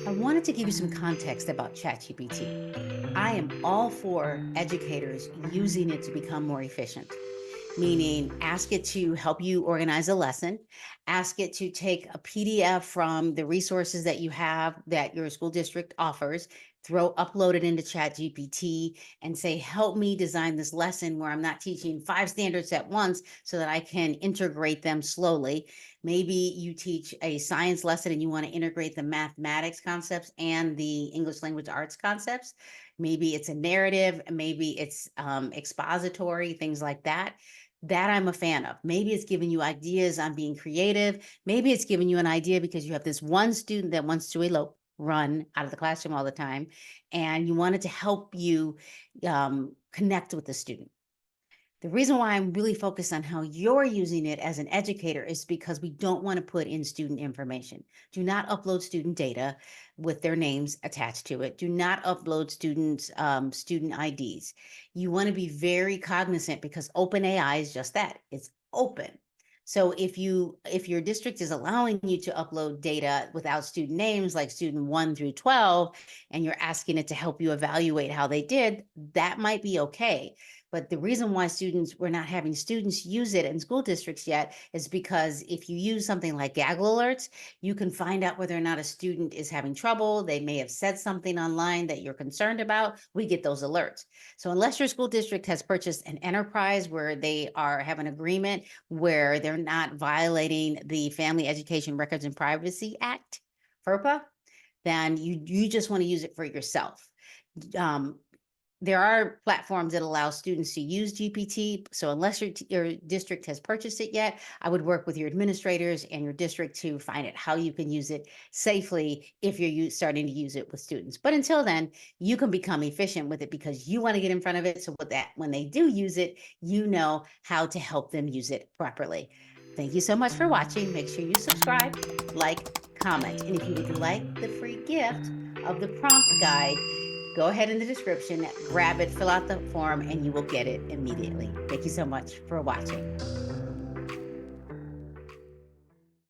I wanted to give you some context about ChatGPT. I am all for educators using it to become more efficient, meaning ask it to help you organize a lesson, ask it to take a PDF from the resources that you have that your school district offers, upload it into ChatGPT and say, help me design this lesson where I'm not teaching 5 standards at once so that I can integrate them slowly. Maybe you teach a science lesson and you want to integrate the mathematics concepts and the English language arts concepts. Maybe it's a narrative, maybe it's expository, things like that. That I'm a fan of. Maybe it's giving you ideas on being creative. Maybe it's giving you an idea because you have this one student that wants to elope, run out of the classroom all the time, and you want it to help you connect with the student. The reason why I'm really focused on how you're using it as an educator is because we don't want to put in student information. Do not upload student data with their names attached to it. Do not upload students' student IDs. You want to be very cognizant because OpenAI is just that. It's open. So if your district is allowing you to upload data without student names, like student 1 through 12, and you're asking it to help you evaluate how they did, that might be okay. But the reason why we're not having students use it in school districts yet is because if you use something like gaggle alerts, you can find out whether or not a student is having trouble. They may have said something online that you're concerned about. We get those alerts. So unless your school district has purchased an enterprise where they have an agreement where they're not violating the Family Education Records and Privacy Act, FERPA, then you just want to use it for yourself. Um, there are platforms that allow students to use GPT. So unless your district has purchased it yet, I would work with your administrators and your district to find out how you can use it safely if you're starting to use it with students. But until then, you can become efficient with it because you want to get in front of it. So with that, when they do use it, you know how to help them use it properly. Thank you so much for watching. Make sure you subscribe, like, comment. And if you would like the free gift of the prompt guide, go ahead in the description, grab it, fill out the form, and you will get it immediately. Thank you so much for watching.